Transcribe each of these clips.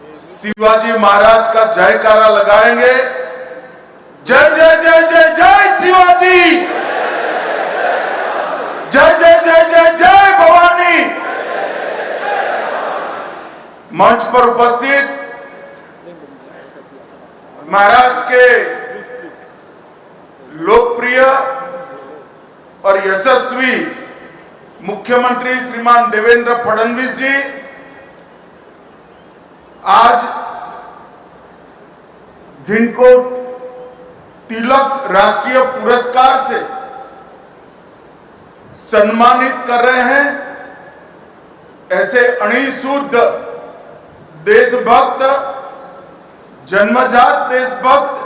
शिवाजी महाराज का जयकारा लगाएंगे। जय जय जय जय जय शिवाजी, जय जय जय जय जय भवानी। मंच पर उपस्थित महाराष्ट्र के लोकप्रिय और यशस्वी मुख्यमंत्री श्रीमान देवेंद्र फडणवीस जी आज जिनको तिलक राष्ट्रीय पुरस्कार से सम्मानित कर रहे हैं, ऐसे अणिशुद्ध देशभक्त, जन्मजात देशभक्त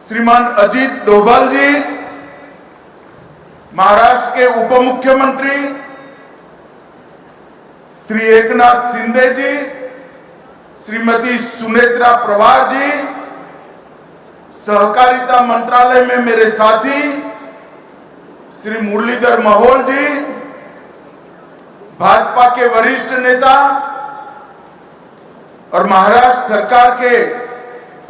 श्रीमान अजीत डोभाल जी, महाराष्ट्र के उप मुख्यमंत्री श्री एकनाथ शिंदे जी, श्रीमती सुनेत्रा प्रवार जी, सहकारिता मंत्रालय में मेरे साथी श्री मुरलीधर महल जी, भाजपा के वरिष्ठ नेता और महाराष्ट्र सरकार के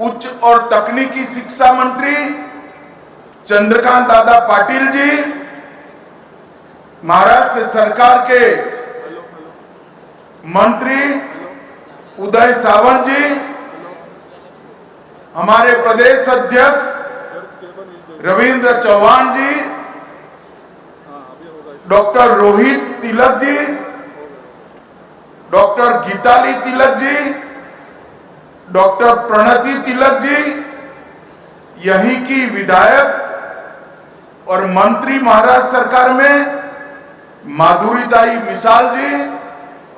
उच्च और तकनीकी शिक्षा मंत्री चंद्रकांत दादा पाटिल जी, महाराष्ट्र सरकार के मंत्री उदय सावंत जी, हमारे प्रदेश अध्यक्ष रविंद्र चौहान जी, doctor Rohit Tilak ji, doctor Geetali Tilak ji, doctor Pranati Tilak ji, यहीं की विधायक और मंत्री महाराष्ट्र सरकार में माधुरीताई मिसाल जी,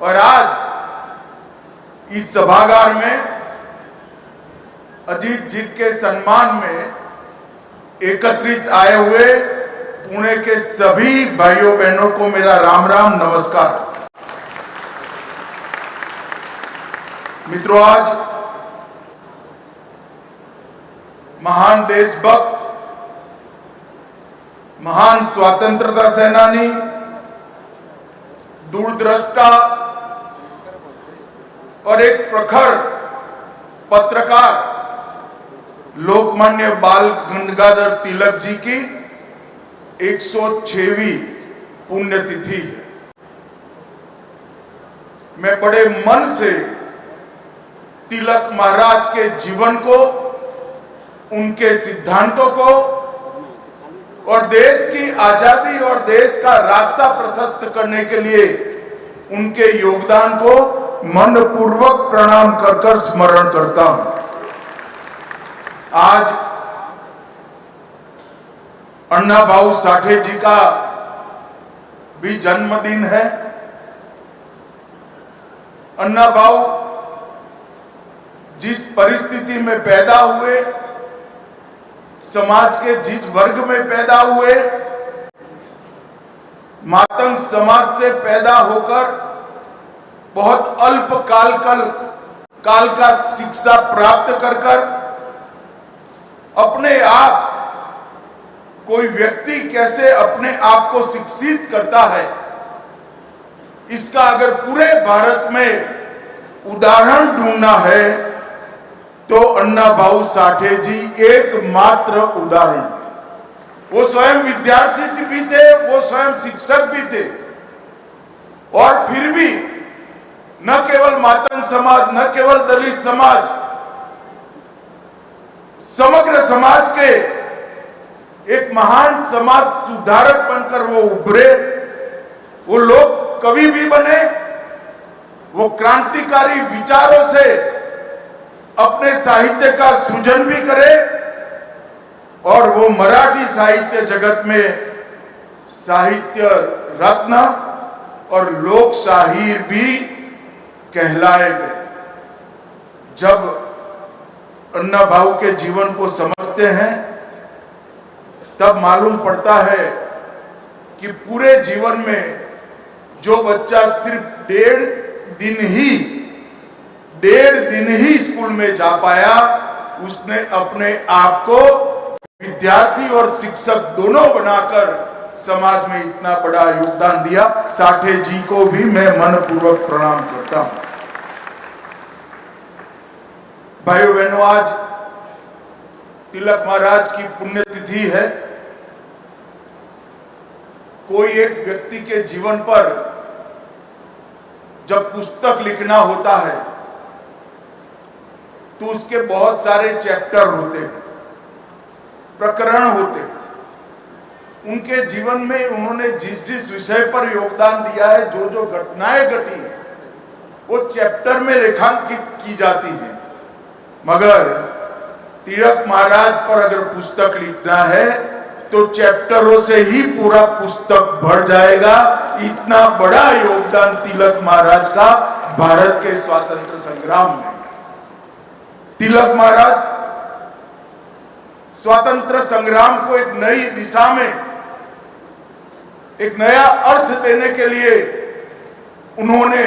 और आज इस सभागार में अजीत जी के सम्मान में एकत्रित आए हुए पुणे के सभी भाइयों बहनों को मेरा राम राम नमस्कार। मित्रों, आज महान देशभक्त, महान स्वतंत्रता सेनानी, दूरदृष्टा और एक प्रखर पत्रकार लोकमान्य बाल गंगाधर तिलक जी की 106वीं पुण्यतिथि है। मैं बड़े मन से तिलक महाराज के जीवन को, उनके सिद्धांतों को और देश की आजादी और देश का रास्ता प्रशस्त करने के लिए उनके योगदान को मनपूर्वक प्रणाम कर स्मरण करता हूं। आज अन्ना भाऊ साठे जी का भी जन्मदिन है। अन्ना भाऊ जिस परिस्थिति में पैदा हुए, समाज के जिस वर्ग में पैदा हुए, मातंग समाज से पैदा होकर बहुत अल्प काल का शिक्षा प्राप्त कर अपने आप, कोई व्यक्ति कैसे अपने आप को शिक्षित करता है, इसका अगर पूरे भारत में उदाहरण ढूंढना है तो अन्ना भाऊ साठे जी एकमात्र उदाहरण है। वो स्वयं विद्यार्थी भी थे, वो स्वयं शिक्षक भी थे, और फिर भी न केवल मातंग समाज, न केवल दलित समाज, समग्र समाज के एक महान समाज सुधारक बनकर वो उभरे। वो लोग कवि भी बने, वो क्रांतिकारी विचारों से अपने साहित्य का सृजन भी करे, और वो मराठी साहित्य जगत में साहित्य रत्न और लोक शाहीर भी कहलाए गए। जब अन्ना भाऊ के जीवन को समझते हैं तब मालूम पड़ता है कि पूरे जीवन में जो बच्चा सिर्फ डेढ़ दिन ही स्कूल में जा पाया, उसने अपने आप को विद्यार्थी और शिक्षक दोनों बनाकर समाज में इतना बड़ा योगदान दिया। साठे जी को भी मैं मनपूर्वक प्रणाम करता हूं। भाइयों बहनों, आज तिलक महाराज की पुण्यतिथि है। कोई एक व्यक्ति के जीवन पर जब पुस्तक लिखना होता है तो उसके बहुत सारे चैप्टर होते हैं, प्रकरण होते हैं। उनके जीवन में उन्होंने जिस जिस विषय पर योगदान दिया है, जो जो घटनाएं घटी है, वो चैप्टर में रेखांकित की जाती है। मगर तिलक महाराज पर अगर पुस्तक लिखना है तो चैप्टरों से ही पूरा पुस्तक भर जाएगा। इतना बड़ा योगदान तिलक महाराज का भारत के स्वातंत्र संग्राम में। तिलक महाराज स्वातंत्र संग्राम को एक नई दिशा में, एक नया अर्थ देने के लिए उन्होंने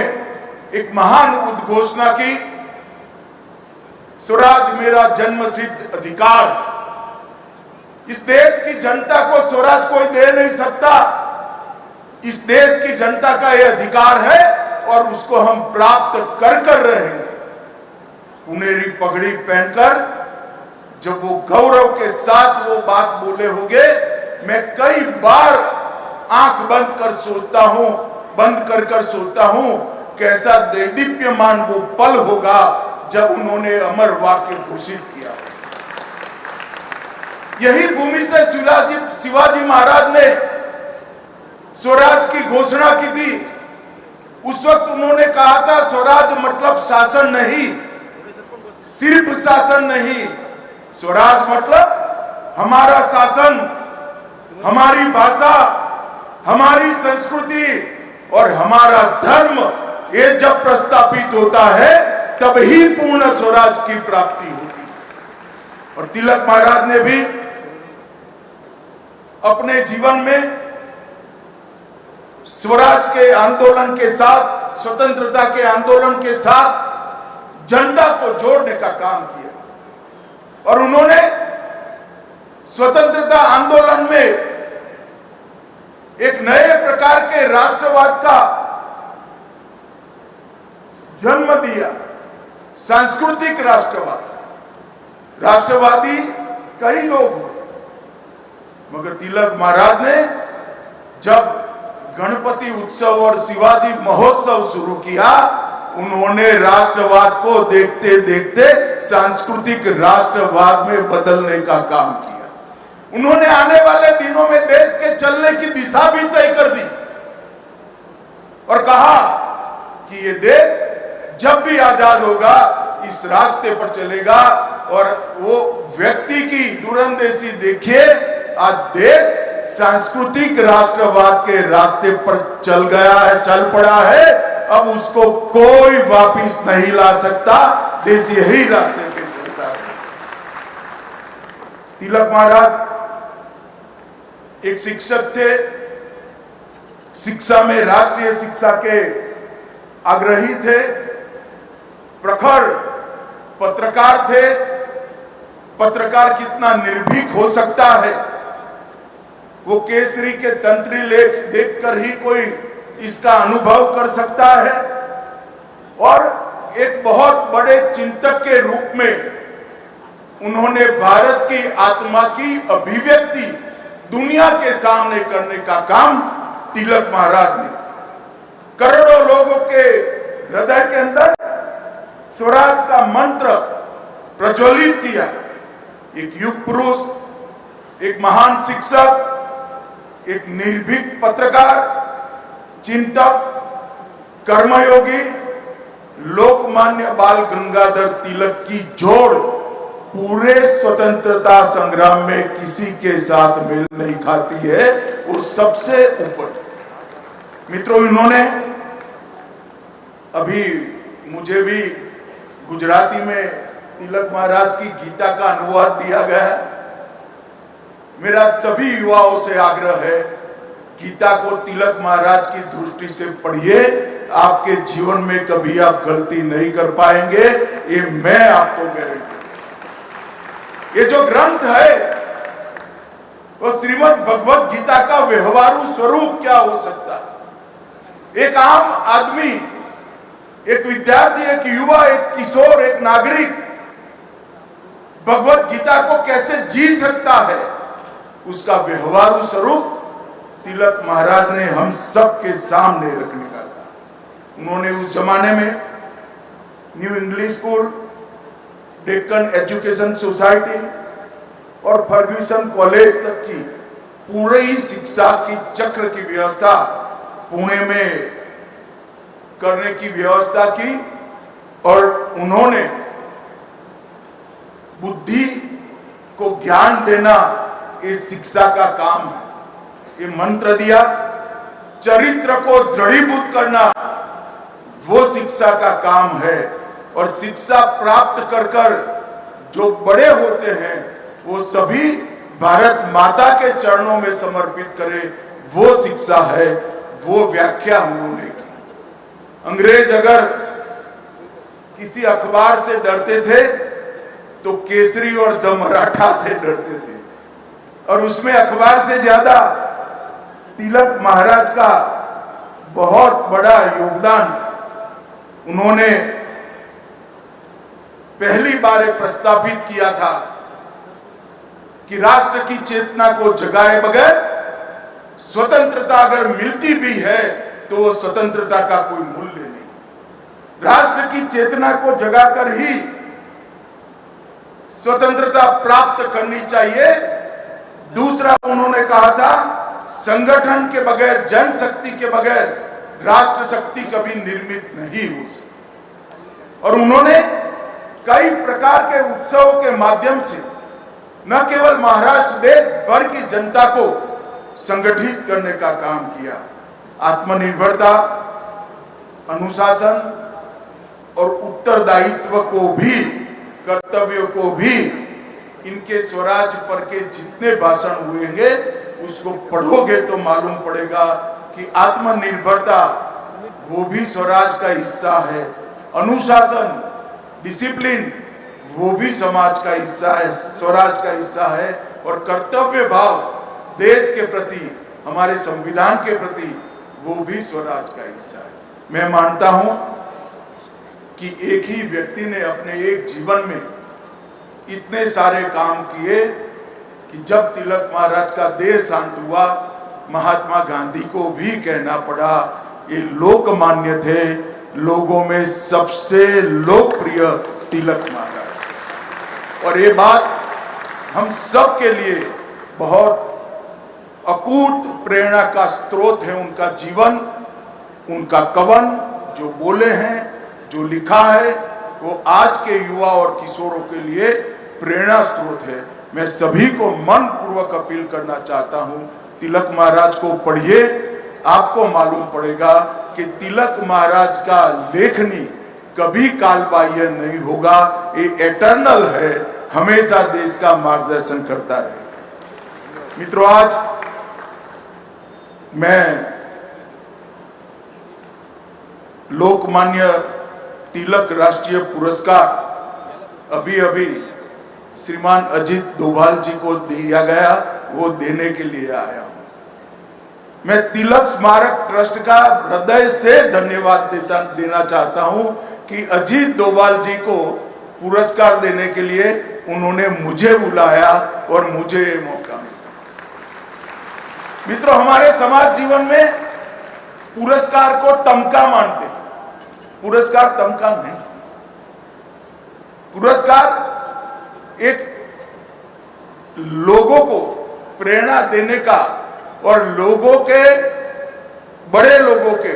एक महान उद्घोषणा की, स्वराज मेरा जन्मसिद्ध अधिकार। इस देश की जनता को स्वराज कोई दे नहीं सकता। इस देश की जनता का यह अधिकार है और उसको हम प्राप्त कर रहेंगे। पुनेरी पगड़ी पहनकर जब वो गौरव के साथ वो बात बोले होंगे, मैं कई बार आंख बंद कर सोचता हूं कैसा दैदीप्यमान वो पल होगा जब उन्होंने अमर वाक्य घोषित किया। यही भूमि से शिवाजी महाराज ने स्वराज की घोषणा की थी। उस वक्त उन्होंने कहा था, स्वराज मतलब शासन नहीं, सिर्फ शासन नहीं, स्वराज मतलब हमारा शासन, हमारी भाषा, हमारी संस्कृति और हमारा धर्म, ये जब प्रस्तापित होता है तब ही पूर्ण स्वराज की प्राप्ति होती है। और तिलक महाराज ने भी अपने जीवन में स्वराज के आंदोलन के साथ, स्वतंत्रता के आंदोलन के साथ जनता को जोड़ने का काम किया। और उन्होंने स्वतंत्रता आंदोलन में एक नए प्रकार के राष्ट्रवाद का जन्म दिया, सांस्कृतिक राष्ट्रवाद। राष्ट्रवादी कई लोग हुए, मगर तिलक महाराज ने जब गणपति उत्सव और शिवाजी महोत्सव शुरू किया, उन्होंने राष्ट्रवाद को देखते देखते सांस्कृतिक राष्ट्रवाद में बदलने का काम किया। उन्होंने आने वाले दिनों में देश के चलने की दिशा भी तय कर दी और कहा कि ये देश जब भी आजाद होगा इस रास्ते पर चलेगा। और वो व्यक्ति की दूरंदेशी देखिए, आज देश सांस्कृतिक राष्ट्रवाद के रास्ते पर चल गया है, चल पड़ा है। अब उसको कोई वापिस नहीं ला सकता। देश यही रास्ते पे चलता है। तिलक महाराज एक शिक्षक थे, शिक्षा में राष्ट्रीय शिक्षा के आग्रही थे, प्रखर पत्रकार थे। पत्रकार कितना निर्भीक हो सकता है, वो केसरी के तंत्री लेख देखकर ही कोई इसका अनुभव कर सकता है। और एक बहुत बड़े चिंतक के रूप में उन्होंने भारत की आत्मा की अभिव्यक्ति दुनिया के सामने करने का काम तिलक महाराज ने, करोड़ों लोगों के हृदय के अंदर स्वराज का मंत्र प्रज्वलित किया। एक युग पुरुष, एक महान शिक्षक, एक निर्भीक पत्रकार, चिंतक, कर्मयोगी, लोकमान्य बाल गंगाधर तिलक की जोड़ पूरे स्वतंत्रता संग्राम में किसी के साथ मेल नहीं खाती है। वो सबसे ऊपर। मित्रों, इन्होंने अभी मुझे भी गुजराती में तिलक महाराज की गीता का अनुवाद दिया गया। मेरा सभी युवाओं से आग्रह है, गीता को तिलक महाराज की दृष्टि से पढ़िए। आपके जीवन में कभी आप गलती नहीं कर पाएंगे, ये मैं आपको गारंटी। ये जो ग्रंथ है वो श्रीमद् भगवत गीता का व्यवहारू स्वरूप क्या हो सकता है। एक आम आदमी, एक विद्यार्थी, एक युवा, एक किशोर, एक नागरिक भगवत गीता को कैसे जी सकता है, उसका व्यवहारू स्वरूप तिलक महाराज ने हम सब के सामने रखने का था। उन्होंने उस जमाने में new English school, Deccan education society और फर्ग्यूसन कॉलेज तक की पूरी शिक्षा की चक्र की व्यवस्था पुणे में करने की व्यवस्था की और उन्होंने बुद्धि को ज्ञान देना ये शिक्षा का काम है। ये मंत्र दिया, चरित्र को दृढ़ीभूत करना वो शिक्षा का काम है और शिक्षा प्राप्त कर कर जो बड़े होते हैं वो सभी भारत माता के चरणों में समर्पित करे, वो शिक्षा है, वो व्याख्या उन्होंने की। अंग्रेज अगर किसी अखबार से डरते थे तो केसरी और द मराठा से डरते थे और उसमें अखबार से ज्यादा तिलक महाराज का बहुत बड़ा योगदान था। उन्होंने पहली बार प्रस्तावित किया था कि राष्ट्र की चेतना को जगाए बगैर स्वतंत्रता अगर मिलती भी है तो वो स्वतंत्रता का कोई मूल्य नहीं। राष्ट्र की चेतना को जगाकर ही स्वतंत्रता प्राप्त करनी चाहिए। दूसरा उन्होंने कहा था संगठन के बगैर, जनशक्ति के बगैर राष्ट्र शक्ति कभी निर्मित नहीं हो सकती। और उन्होंने कई प्रकार के उत्सवों के माध्यम से न केवल महाराष्ट्र, देश भर की जनता को संगठित करने का काम किया। आत्मनिर्भरता, अनुशासन और उत्तरदायित्व को भी, कर्तव्यों को भी, इनके स्वराज पर के जितने भाषण हुएंगे उसको पढ़ोगे तो मालूम पड़ेगा कि आत्मनिर्भरता वो भी स्वराज का हिस्सा है, अनुशासन, डिसिप्लिन वो भी समाज का हिस्सा है, स्वराज का हिस्सा है और कर्तव्य भाव देश के प्रति, हमारे संविधान के प्रति वो भी स्वराज का हिस्सा है। मैं मानता हूं कि एक ही व्यक्ति ने अपने एक जीवन में इतने सारे काम किए कि जब तिलक महाराज का देहांत हुआ, महात्मा गांधी को भी कहना पड़ा ये लोकमान्य थे, लोगों में सबसे लोकप्रिय तिलक महाराज। और ये बात हम सब के लिए बहुत अकूट प्रेरणा का स्रोत है। उनका जीवन, उनका कवन जो बोले हैं, जो लिखा है, वो आज के युवा और किशोरों के लिए प्रेरणा स्रोत है। मैं सभी को मन पूर्वक अपील करना चाहता हूं, तिलक महाराज को पढ़िए, आपको मालूम पड़ेगा कि तिलक महाराज का लेखनी कभी कालबाह्य नहीं होगा, ये एटर्नल है, हमेशा देश का मार्गदर्शन करता रहेगा। मित्रों, आज मैं लोकमान्य तिलक राष्ट्रीय पुरस्कार अभी अभी श्रीमान अजीत डोभाल जी को दिया गया, वो देने के लिए आया हूं। मैं तिलक स्मारक ट्रस्ट का हृदय से धन्यवाद देना चाहता हूं कि अजीत डोभाल जी को पुरस्कार देने के लिए उन्होंने मुझे बुलाया और मुझे ये मौका मिला। मित्रों, हमारे समाज जीवन में पुरस्कार को तमका मानते हैं। पुरस्कार तमका नहीं, पुरस्कार एक लोगों को प्रेरणा देने का और लोगों के, बड़े लोगों के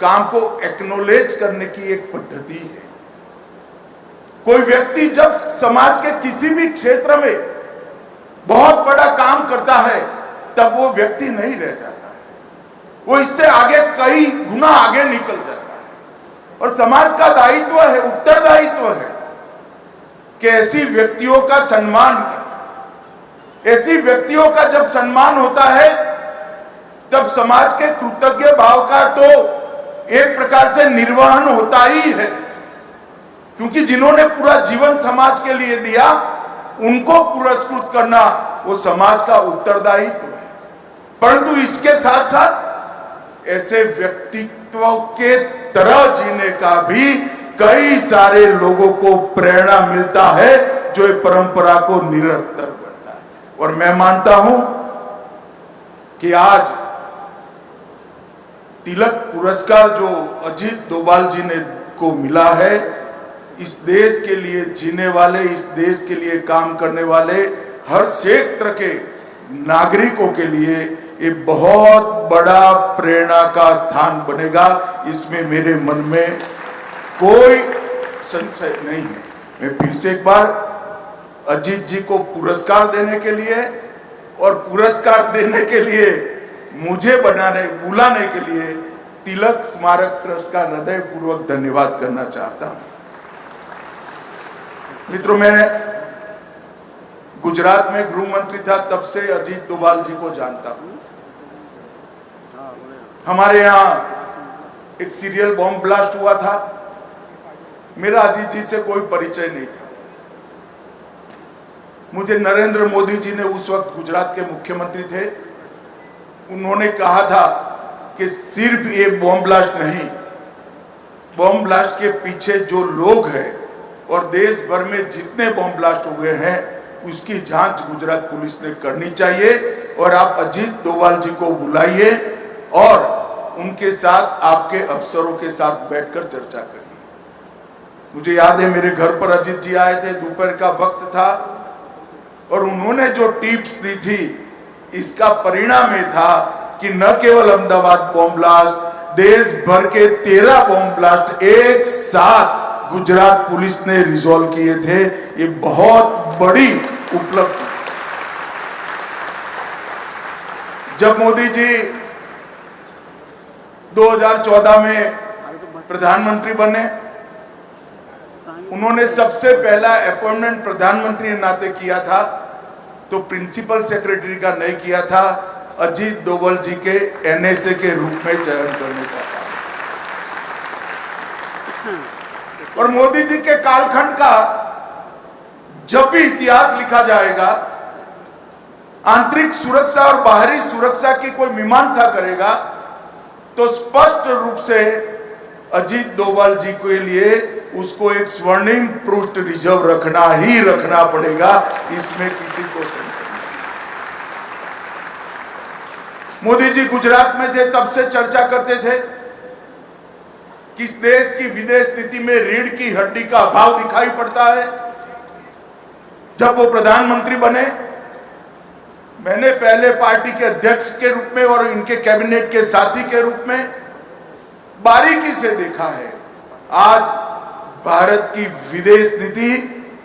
काम को एक्नॉलेज करने की एक पद्धति है। कोई व्यक्ति जब समाज के किसी भी क्षेत्र में बहुत बड़ा काम करता है तब वो व्यक्ति नहीं रह जाता है, वो इससे आगे कई गुना आगे निकल जाता है। और समाज का दायित्व है, उत्तरदायित्व है कि ऐसी व्यक्तियों का सम्मान करें। ऐसी व्यक्तियों का जब सम्मान होता है तब समाज के कृतज्ञ भाव का तो एक प्रकार से निर्वहन होता ही है, क्योंकि जिन्होंने पूरा जीवन समाज के लिए दिया उनको पुरस्कृत करना वो समाज का उत्तरदायित्व है। परंतु इसके साथ साथ ऐसे व्यक्तित्वों के तरह जीने का भी कई सारे लोगों को प्रेरणा मिलता है जो ये परंपरा को निरंतर बनता है। और मैं मानता हूं कि आज तिलक पुरस्कार जो अजीत डोभाल जी ने को मिला है, इस देश के लिए जीने वाले, इस देश के लिए काम करने वाले हर क्षेत्र के नागरिकों के लिए ये बहुत बड़ा प्रेरणा का स्थान बनेगा। इसमें मेरे मन में कोई संशय नहीं है। मैं फिर से एक बार अजीत जी को पुरस्कार देने के लिए और पुरस्कार देने के लिए मुझे बुलाने के लिए तिलक स्मारक ट्रस्ट का हृदयपूर्वक धन्यवाद करना चाहता हूं। मित्रों, मैं गुजरात में गृह मंत्री था, तब से अजीत डोभाल जी को जानता हूं। हमारे यहाँ एक सीरियल बॉम्ब ब्लास्ट हुआ था, मेरा अजीत जी से कोई परिचय नहीं था। मुझे नरेंद्र मोदी जी ने उस वक्त गुजरात के मुख्यमंत्री थे, उन्होंने कहा था कि सिर्फ ये बॉम्ब ब्लास्ट नहीं, बॉम्ब ब्लास्ट के पीछे जो लोग हैं और देश भर में जितने बॉम्ब ब्लास्ट हुए हैं उसकी जांच गुजरात पुलिस ने करनी चाहिए। और आप अजीत डोभाल जी को बुलाइए और उनके साथ, आपके अफसरों के साथ बैठकर चर्चा करिए। मुझे याद है मेरे घर पर अजीत जी आए थे, दोपहर का वक्त था, और उन्होंने जो टिप्स दी थी इसका परिणाम ये था कि न केवल अहमदाबाद बॉम्ब ब्लास्ट, देश भर के 13 बॉम्ब ब्लास्ट एक साथ गुजरात पुलिस ने रिजॉल्व किए थे। ये बहुत बड़ी उपलब्धि। जब मोदी जी 2014 में प्रधानमंत्री बने, उन्होंने सबसे पहला अपॉइंटमेंट प्रधानमंत्री के नाते किया था, तो प्रिंसिपल सेक्रेटरी का नहीं किया था, अजीत डोभाल जी के एनएसए के रूप में चयन करने का था। और मोदी जी के कालखंड का जब भी इतिहास लिखा जाएगा, आंतरिक सुरक्षा और बाहरी सुरक्षा की कोई मीमांसा करेगा तो स्पष्ट रूप से अजीत डोभाल जी के लिए उसको एक स्वर्णिम पृष्ठ रिजर्व रखना पड़ेगा, इसमें किसी को संशय नहीं। मोदी जी गुजरात में थे तब से चर्चा करते थे कि इस देश की विदेश नीति में रीढ़ की हड्डी का अभाव दिखाई पड़ता है। जब वो प्रधानमंत्री बने, मैंने पहले पार्टी के अध्यक्ष के रूप में और इनके कैबिनेट के साथी के रूप में बारीकी से देखा है। आज भारत की विदेश नीति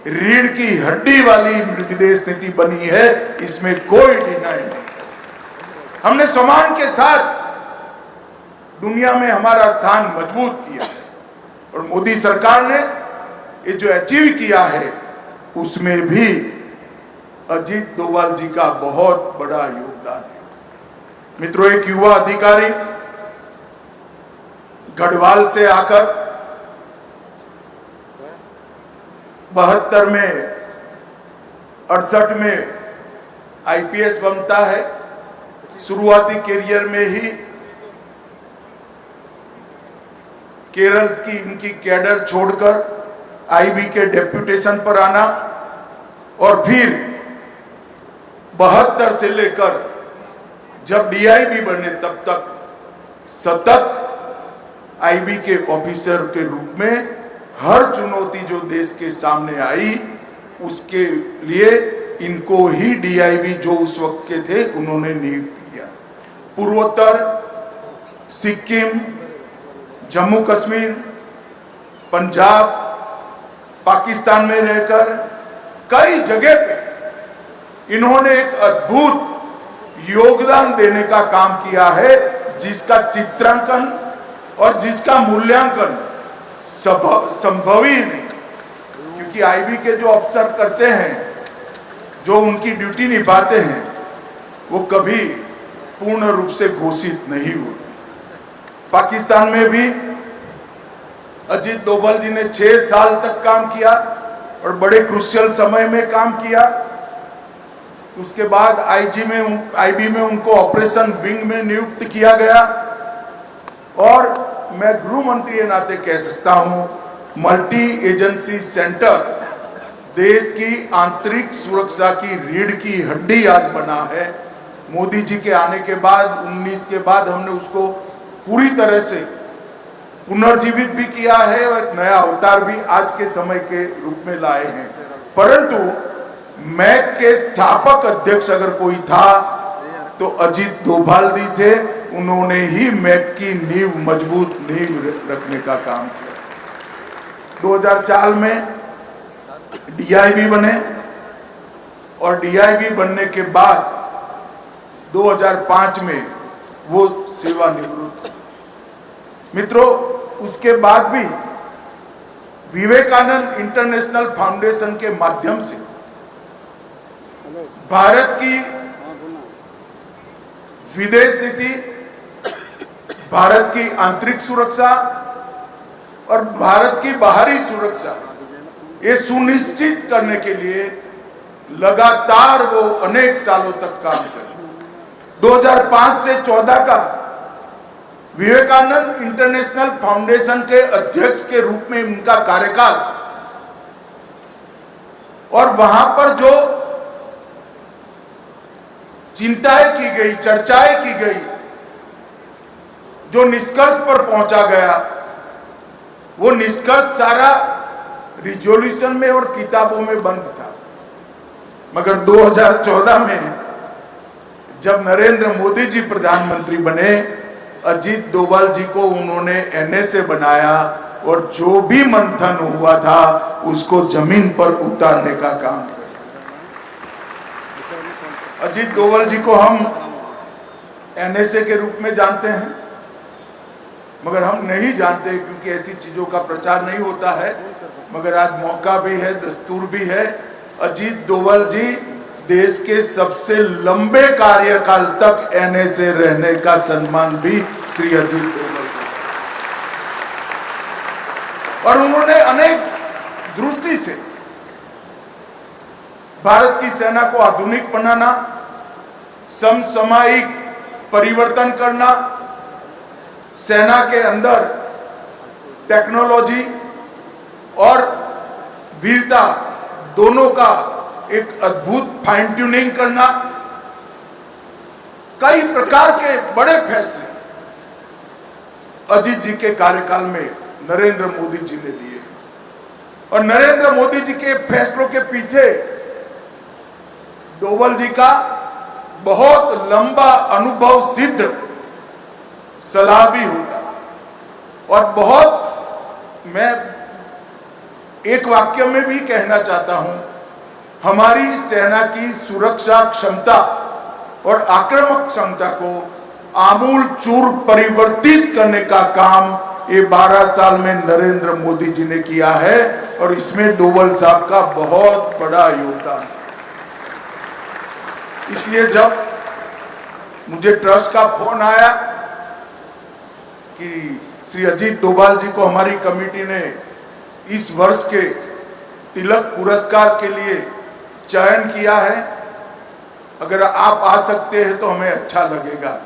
रीढ़ की हड्डी वाली विदेश नीति बनी है, इसमें कोई डिनाई नहीं। हमने सम्मान के साथ दुनिया में हमारा स्थान मजबूत किया है, और मोदी सरकार ने ये जो अचीव किया है उसमें भी अजीत डोभाल जी का बहुत बड़ा योगदान है। मित्रों, एक युवा अधिकारी गढ़वाल से आकर 72 में 68 में आईपीएस बनता है। शुरुआती करियर में ही केरल की इनकी कैडर छोड़कर आईबी के डेप्यूटेशन पर आना, और फिर 72 से लेकर जब डीआईबी बने तब तक सतत आईबी के ऑफिसर के रूप में हर चुनौती जो देश के सामने आई उसके लिए इनको ही डीआईबी जो उस वक्त के थे उन्होंने नियुक्त किया। पूर्वोत्तर, सिक्किम, जम्मू कश्मीर, पंजाब, पाकिस्तान में रहकर कई जगह पे इन्होंने एक अद्भुत योगदान देने का काम किया है, जिसका चित्रांकन और जिसका मूल्यांकन संभव ही नहीं। क्योंकि आईबी के जो अफसर करते हैं, जो उनकी ड्यूटी निभाते हैं, वो कभी पूर्ण रूप से घोषित नहीं होती। पाकिस्तान में भी अजीत डोभाल जी ने 6 साल तक काम किया और बड़े क्रूशियल समय में काम किया। उसके बाद आईबी में उनको ऑपरेशन विंग में नियुक्त किया गया, और मैं गृह मंत्री के नाते कह सकता हूं, मल्टी एजेंसी सेंटर देश की आंतरिक सुरक्षा की रीढ़ की हड्डी आज बना है। मोदी जी के आने के बाद 19 के बाद हमने उसको पूरी तरह से पुनर्जीवित भी किया है और एक नया अवतार भी आज के समय के रूप में लाए हैं। परंतु मैक के स्थापक अध्यक्ष अगर कोई था तो अजीत डोभाल जी थे। उन्होंने ही मैक की नींव, मजबूत नींव रखने का काम किया। 2004 में डीआईबी बने और डीआईबी बनने के बाद 2005 में वो सेवानिवृत्त। मित्रों, उसके बाद भी विवेकानंद इंटरनेशनल फाउंडेशन के माध्यम से भारत की विदेश नीति, भारत की आंतरिक सुरक्षा और भारत की बाहरी सुरक्षा ये सुनिश्चित करने के लिए लगातार वो अनेक सालों तक काम करे। 2005 से 14 का विवेकानंद इंटरनेशनल फाउंडेशन के अध्यक्ष के रूप में उनका कार्यकाल, और वहां पर जो चिंताएं की गई, चर्चाएं की गई, जो निष्कर्ष पर पहुंचा गया, वो निष्कर्ष सारा रिजोल्यूशन में और किताबों में बंद था। मगर 2014 में जब नरेंद्र मोदी जी प्रधानमंत्री बने, अजीत डोभाल जी को उन्होंने एनएसए बनाया और जो भी मंथन हुआ था उसको जमीन पर उतारने का काम किया। अजीत डोभाल जी को हम एनएसए के रूप में जानते हैं, मगर हम नहीं जानते क्योंकि ऐसी चीजों का प्रचार नहीं होता है। मगर आज मौका भी है, दस्तूर भी है। अजीत डोभाल जी देश के सबसे लंबे कार्यकाल तक एनएसए रहने का सम्मान भी श्री अजीत डोभाल को, और उन्होंने अनेक दृष्टि से भारत की सेना को आधुनिक बनाना, समसामयिक परिवर्तन करना, सेना के अंदर टेक्नोलॉजी और वीरता दोनों का एक अद्भुत फाइन ट्यूनिंग करना, कई प्रकार के बड़े फैसले अजीत जी के कार्यकाल में नरेंद्र मोदी जी ने लिए। और नरेंद्र मोदी जी के फैसलों के पीछे डोभाल जी का बहुत लंबा अनुभव सिद्ध सलाह भी होगा। और बहुत, मैं एक वाक्य में भी कहना चाहता हूं, हमारी सेना की सुरक्षा क्षमता और आक्रामक क्षमता को आमूल चूर परिवर्तित करने का काम ये 12 साल में नरेंद्र मोदी जी ने किया है, और इसमें डोभाल साहब का बहुत बड़ा योगदान है। इसलिए जब मुझे ट्रस्ट का फोन आया कि श्री अजीत डोभाल जी को हमारी कमेटी ने इस वर्ष के तिलक पुरस्कार के लिए चयन किया है, अगर आप आ सकते हैं तो हमें अच्छा लगेगा।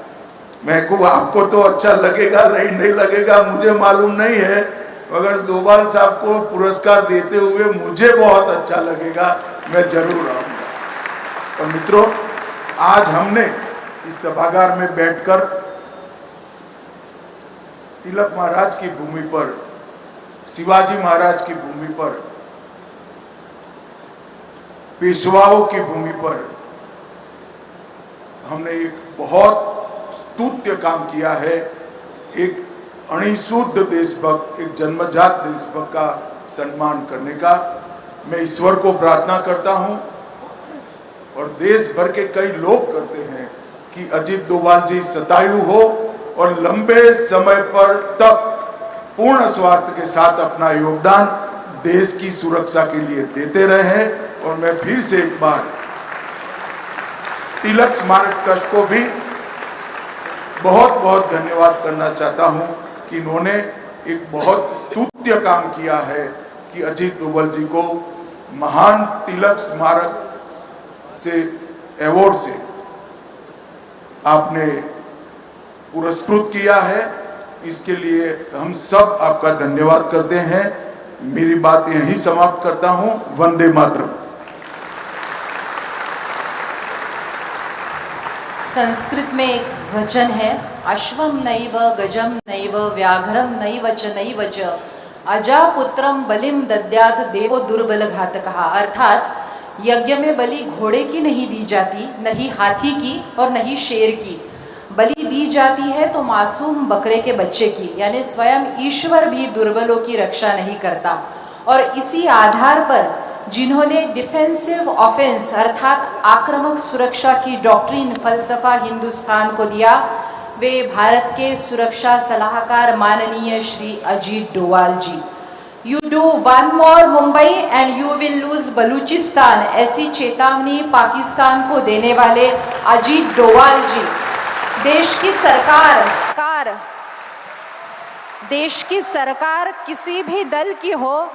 मैं कहूँ आपको तो अच्छा लगेगा, नहीं लगेगा मुझे मालूम नहीं है, मगर डोभाल साहब को पुरस्कार देते हुए मुझे बहुत अच्छा लगेगा, मैं जरूर आऊंगा। और मित्रों, आज हमने इस सभागार में बैठकर तिलक महाराज की भूमि पर, शिवाजी महाराज की भूमि पर, पेशवाओं की भूमि पर हमने एक बहुत स्तुत्य काम किया है। एक अणिशुद्ध देशभक्त, एक जन्मजात देशभक्त का सम्मान करने का मैं ईश्वर को प्रार्थना करता हूं, और देश भर के कई लोग करते हैं कि अजीत डोभाल जी शतायु हो और लंबे समय पर तक पूर्ण स्वास्थ्य के साथ अपना योगदान देश की सुरक्षा के लिए देते रहे। और मैं फिर से एक बार तिलक स्मारक ट्रस्ट को भी बहुत बहुत धन्यवाद करना चाहता हूं कि इन्होंने एक बहुत स्तुत्य काम किया है कि अजीत डोभाल जी को महान तिलक स्मारक से, अवार्ड से आपने पुरस्कृत किया है। इसके लिए हम सब आपका धन्यवाद करते हैं। मेरी बात यहीं समाप्त करता हूं। वंदे मातरम। संस्कृत में एक वचन है, अश्वम नैव गजम नैव व्याघ्रम नैव च नैव च अजापुत्रम बलिम दद्यात देवो दुर्बल घातकः। अर्थात यज्ञ में बलि घोड़े की नहीं दी जाती, नहीं हाथी की और नहीं शेर की। बलि दी जाती है तो मासूम बकरे के बच्चे की, यानी स्वयं ईश्वर भी दुर्बलों की रक्षा नहीं करता। और इसी आधार पर जिन्होंने डिफेंसिव ऑफेंस अर्थात आक्रामक सुरक्षा की डॉक्ट्रिन फलसफा हिंदुस्तान को दिया, वे भारत के सुरक्षा सलाहकार माननीय Shri Ajit Doval ji. You do one more Mumbai and you will lose Balochistan, ऐसी चेतावनी पाकिस्तान को देने वाले अजीत डोवाल जी। देश की सरकार किसी भी दल की हो,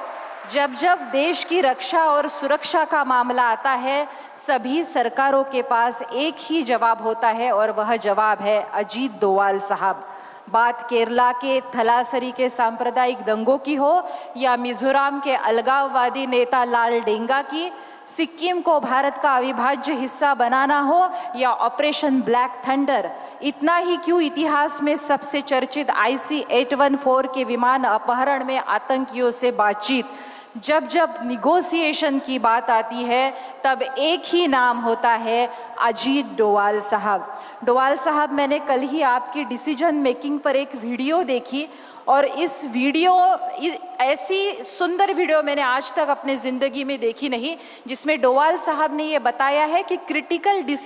जब जब देश की रक्षा और सुरक्षा का मामला आता है, सभी सरकारों के पास एक ही जवाब होता है और वह जवाब है अजीत डोवाल साहब। बात केरला के थलासरी के सांप्रदायिक दंगों की हो या मिजोरम के अलगाववादी नेता लाल डेंगा की, सिक्किम को भारत का अविभाज्य हिस्सा बनाना हो या ऑपरेशन ब्लैक थंडर, इतना ही क्यों इतिहास में सबसे चर्चित IC-814 के विमान अपहरण में आतंकियों से बातचीत, जब जब निगोसिएशन की बात आती है तब एक ही नाम होता है अजीत डोवाल साहब। डोवाल साहब, मैंने कल ही आपकी डिसीजन मेकिंग पर एक वीडियो देखी और इस वीडियो, ऐसी सुंदर वीडियो मैंने आज तक अपने ज़िंदगी में देखी नहीं, जिसमें डोवाल साहब ने ये बताया है कि क्रिटिकल डिसीजन